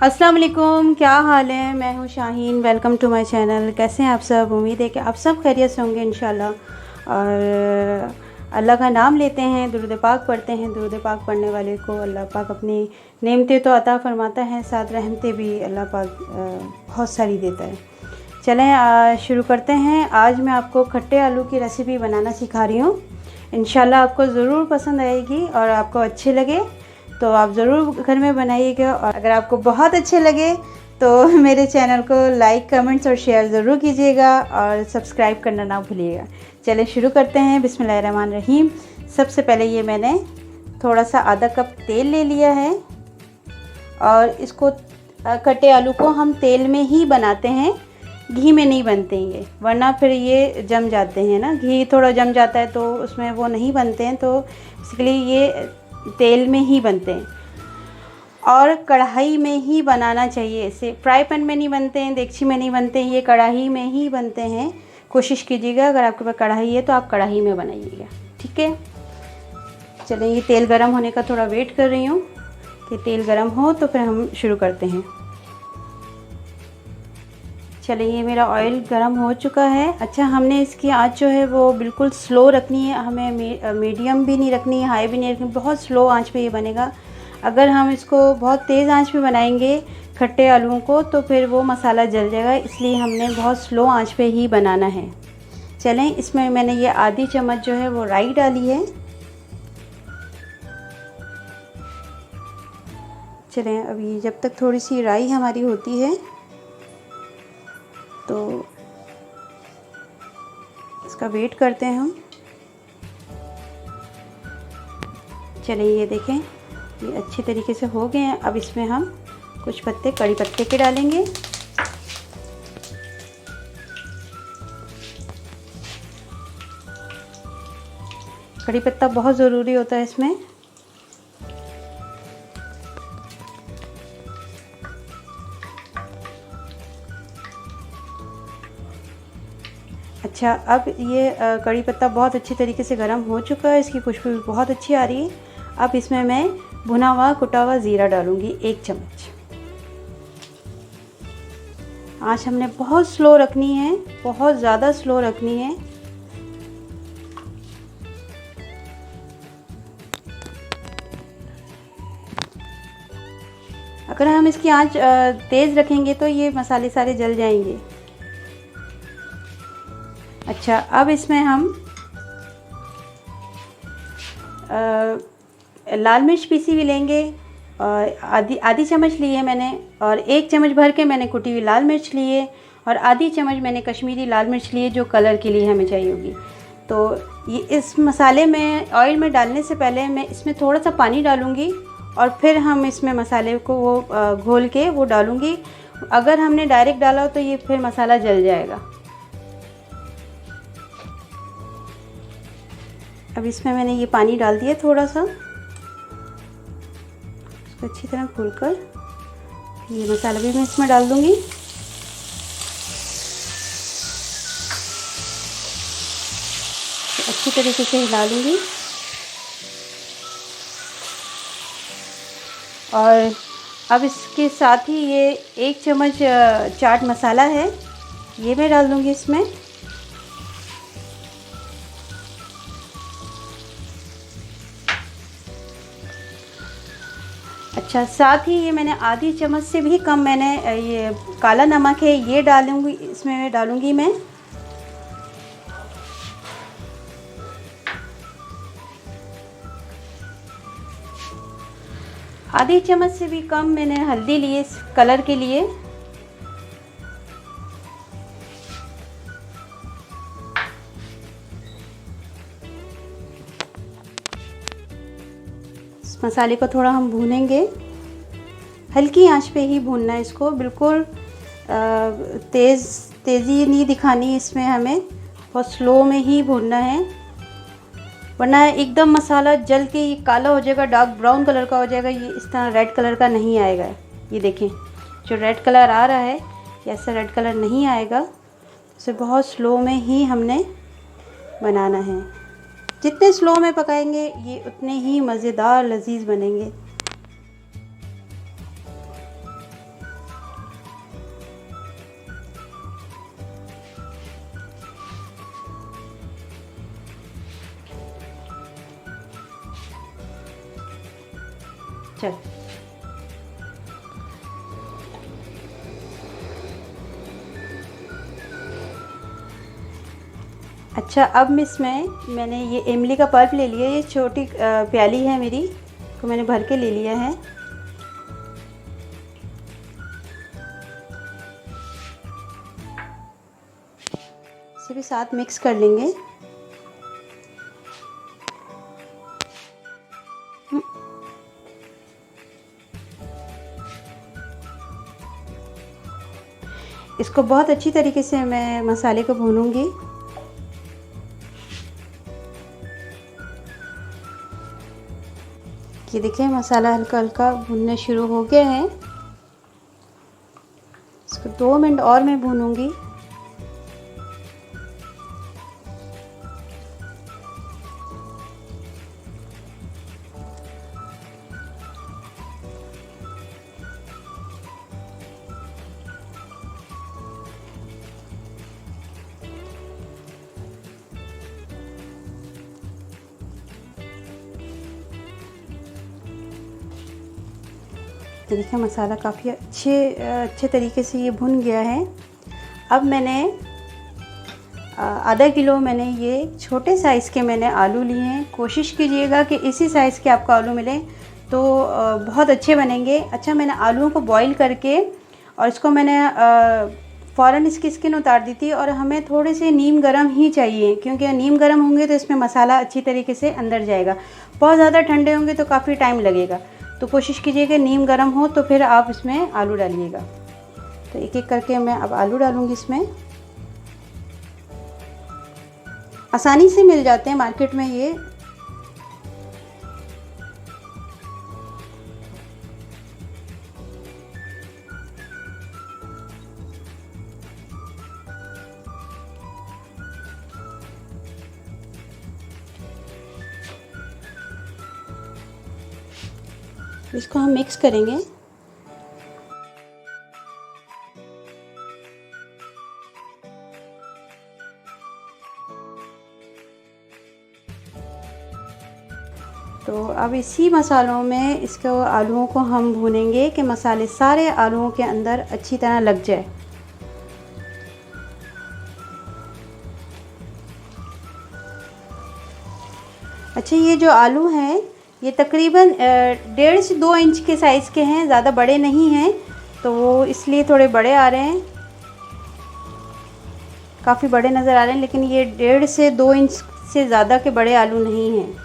अस्सलाम वालेकुम, क्या हाल है। मैं हूँ Shaheen. Welcome to my channel. कैसे हैं आप सब। उम्मीद है कि आप सब खैरियत से होंगे इंशाल्लाह। और अल्लाह का नाम लेते हैं, दुरूद पाक पढ़ते हैं। दुरूद पाक पढ़ने वाले को अल्लाह पाक अपनी नेमतें तो अता फ़रमाता है, साथ रहमतें भी अल्लाह पाक बहुत सारी देता है। चलें शुरू करते हैं। आज मैं आपको खट्टे आलू की रेसिपी बनाना सिखा रही हूँ। इंशाल्लाह आपको ज़रूर पसंद आएगी और आपको अच्छे लगे तो आप ज़रूर घर में बनाइएगा। और अगर आपको बहुत अच्छे लगे तो मेरे चैनल को लाइक, कमेंट्स और शेयर ज़रूर कीजिएगा और सब्सक्राइब करना ना भूलिएगा। चलिए शुरू करते हैं। बिस्मिल्लाहिर्रहमानिर्रहीम। सबसे पहले ये मैंने थोड़ा सा आधा कप तेल ले लिया है और इसको कटे आलू को हम तेल में ही बनाते हैं, घी में नहीं बनते हैं ये, वरना फिर ये जम जाते हैं ना। घी थोड़ा जम जाता है तो उसमें वो नहीं बनते हैं, तो इसलिए ये तेल में ही बनते हैं और कढ़ाई में ही बनाना चाहिए। इसे फ्राई पैन में नहीं बनते हैं, देगची में नहीं बनते हैं, ये कढ़ाई में ही बनते हैं। कोशिश कीजिएगा अगर आपके पास कढ़ाई है तो आप कढ़ाई में बनाइएगा, ठीक है। चलें, ये तेल गरम होने का थोड़ा वेट कर रही हूँ कि तेल गरम हो तो फिर हम शुरू करते हैं। चलिए, ये मेरा ऑयल गरम हो चुका है। अच्छा, हमने इसकी आंच जो है वो बिल्कुल स्लो रखनी है। हमें मीडियम भी नहीं रखनी है, हाई भी नहीं रखनी, बहुत स्लो आंच पे ये बनेगा। अगर हम इसको बहुत तेज़ आंच पे बनाएंगे खट्टे आलूओं को तो फिर वो मसाला जल जाएगा, इसलिए हमने बहुत स्लो आंच पे ही बनाना है। चलें, इसमें मैंने ये आधी चम्मच जो है वो राई डाली है। चलें, अभी जब तक थोड़ी सी राई हमारी होती है तो इसका वेट करते हैं हम। चलिए, ये देखें, ये अच्छी तरीके से हो गए हैं। अब इसमें हम कुछ पत्ते कड़ी पत्ते के डालेंगे। कड़ी पत्ता बहुत ज़रूरी होता है इसमें। अच्छा, अब ये कड़ी पत्ता बहुत अच्छी तरीके से गर्म हो चुका है, इसकी खुशबू बहुत अच्छी आ रही है। अब इसमें मैं भुना हुआ कुटा हुआ ज़ीरा डालूँगी 1 चम्मच। आँच हमने बहुत स्लो रखनी है, बहुत ज़्यादा स्लो रखनी है। अगर हम इसकी आँच तेज़ रखेंगे तो ये मसाले सारे जल जाएंगे। अच्छा, अब इसमें हम लाल मिर्च पीसी हुई लेंगे। आधी चम्मच ली है मैंने, और 1 चम्मच भर के मैंने कुटी हुई लाल मिर्च ली है, और आधी चम्मच मैंने कश्मीरी लाल मिर्च ली है जो कलर के लिए हमें चाहिए होगी। तो ये इस मसाले में ऑयल में डालने से पहले मैं इसमें थोड़ा सा पानी डालूँगी और फिर हम इसमें मसाले को वो घोल के वो डालूँगी। अगर हमने डायरेक्ट डाला हो तो ये फिर मसाला जल जाएगा। अब इसमें मैंने ये पानी डाल दिया थोड़ा सा, इसको अच्छी तरह घोलकर ये मसाला भी मैं इसमें डाल दूंगी। तो अच्छी तरीके से हिला लूँगी। और अब इसके साथ ही ये 1 चम्मच चाट मसाला है, ये मैं डाल दूंगी इसमें। अच्छा, साथ ही ये मैंने आधी चम्मच से भी कम मैंने ये काला नमक है, ये डालूँगी इसमें, डालूँगी मैं। आधी चम्मच से भी कम मैंने हल्दी ली है कलर के लिए। मसाले को थोड़ा हम भूनेंगे, हल्की आंच पे ही भूनना है इसको, बिल्कुल तेज़ी नहीं दिखानी इसमें, हमें बहुत स्लो में ही भूनना है, वरना एकदम मसाला जल के ये काला हो जाएगा, डार्क ब्राउन कलर का हो जाएगा, ये इस तरह रेड कलर का नहीं आएगा। ये देखें, जो रेड कलर आ रहा है ये ऐसा रेड कलर नहीं आएगा। इसे बहुत स्लो में ही हमने बनाना है। जितने स्लो में पकाएंगे ये उतने ही मज़ेदार लजीज बनेंगे। चल अच्छा, अब इसमें मैंने ये इमली का पल्प ले लिया, ये छोटी प्याली है मेरी, तो मैंने भर के ले लिया है। इसे भी साथ मिक्स कर लेंगे। इसको बहुत अच्छी तरीके से मैं मसाले को भूनूंगी। ये देखिए मसाला हल्का हल्का भुनना शुरू हो गया है। इसको 2 मिनट और मैं भूनूंगी। देखिए मसाला काफ़ी अच्छे तरीके से ये भुन गया है। अब मैंने आधा किलो मैंने ये छोटे साइज़ के मैंने आलू लिए हैं। कोशिश कीजिएगा कि इसी साइज़ के आपको आलू मिले तो बहुत अच्छे बनेंगे। अच्छा, मैंने आलूओं को बॉईल करके और इसको मैंने फ़ौरन इसकी स्किन उतार दी थी। और हमें थोड़े से नीम गरम ही चाहिए, क्योंकि नीम गरम होंगे तो इसमें मसाला अच्छी तरीके से अंदर जाएगा। बहुत ज़्यादा ठंडे होंगे तो काफ़ी टाइम लगेगा। तो कोशिश कीजिए कि नीम गर्म हो तो फिर आप इसमें आलू डालिएगा। तो एक एक करके मैं अब आलू डालूंगी इसमें। आसानी से मिल जाते हैं मार्केट में ये। इसको हम मिक्स करेंगे। तो अब इसी मसालों में इसको आलूओं को हम भूनेंगे कि मसाले सारे आलूओं के अंदर अच्छी तरह लग जाए। अच्छा, ये जो आलू हैं ये तकरीबन 1.5 से 2 इंच के साइज़ के हैं, ज़्यादा बड़े नहीं हैं, तो वो इसलिए थोड़े बड़े आ रहे हैं, काफ़ी बड़े नज़र आ रहे हैं। लेकिन ये 1.5 से 2 इंच से ज़्यादा के बड़े आलू नहीं हैं।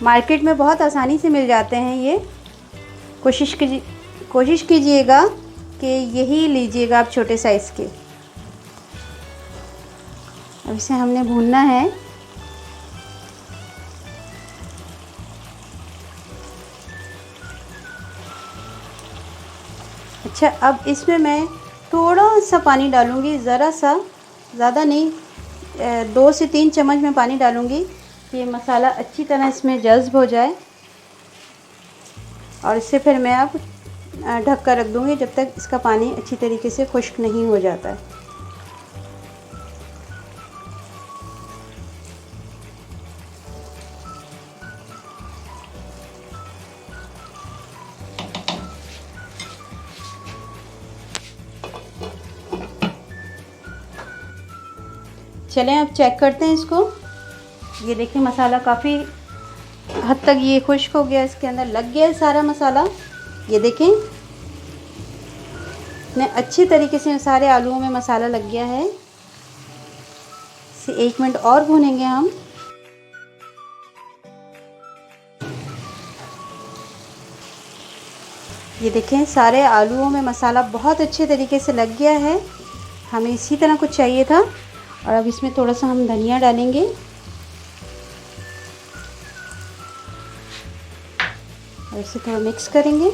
मार्केट में बहुत आसानी से मिल जाते हैं ये। कोशिश कीजिएगा कि यही लीजिएगा आप छोटे साइज़ के। अब इसे हमने भूनना है। अच्छा, अब इसमें मैं थोड़ा सा पानी डालूँगी, ज़रा सा, ज़्यादा नहीं, 2 से 3 चम्मच में पानी डालूँगी कि ये मसाला अच्छी तरह इसमें जज़्ब हो जाए। और इससे फिर मैं अब ढक कर रख दूँगी जब तक इसका पानी अच्छी तरीके से खुश्क नहीं हो जाता है। चलें अब चेक करते हैं इसको। ये देखिए मसाला काफ़ी हद तक ये खुश्क हो गया, इसके अंदर लग गया है सारा मसाला। ये देखें इतने अच्छी तरीके से सारे आलूओं में मसाला लग गया है। इसे 1 मिनट और भूनेंगे हम। ये देखें सारे आलूओं में मसाला बहुत अच्छे तरीके से लग गया है। हमें इसी तरह कुछ चाहिए था। और अब इसमें थोड़ा सा हम धनिया डालेंगे। और इसे थोड़ा मिक्स करेंगे।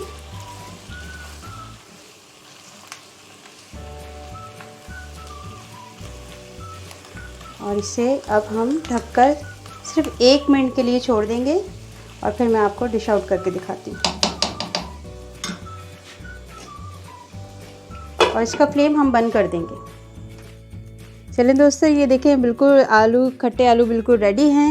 और इसे अब हम ढककर सिर्फ 1 मिनट के लिए छोड़ देंगे और फिर मैं आपको डिश आउट करके दिखाती हूँ। और इसका फ्लेम हम बंद कर देंगे। चलें दोस्तों, ये देखें बिल्कुल आलू, खट्टे आलू बिल्कुल रेडी हैं।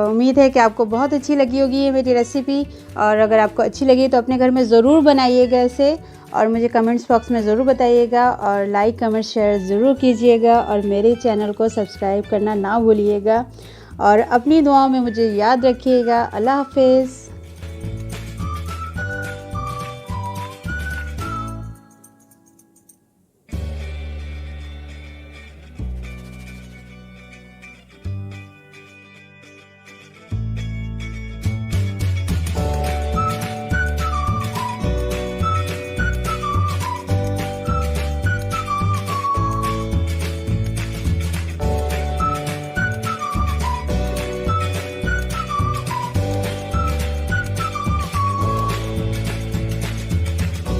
उम्मीद है कि आपको बहुत अच्छी लगी होगी ये मेरी रेसिपी, और अगर आपको अच्छी लगी तो अपने घर में ज़रूर बनाइएगा इसे, और मुझे कमेंट्स बॉक्स में ज़रूर बताइएगा, और लाइक कमेंट शेयर ज़रूर कीजिएगा, और मेरे चैनल को सब्सक्राइब करना ना भूलिएगा, और अपनी दुआओं में मुझे याद रखिएगा। अल्लाह हाफ़िज़।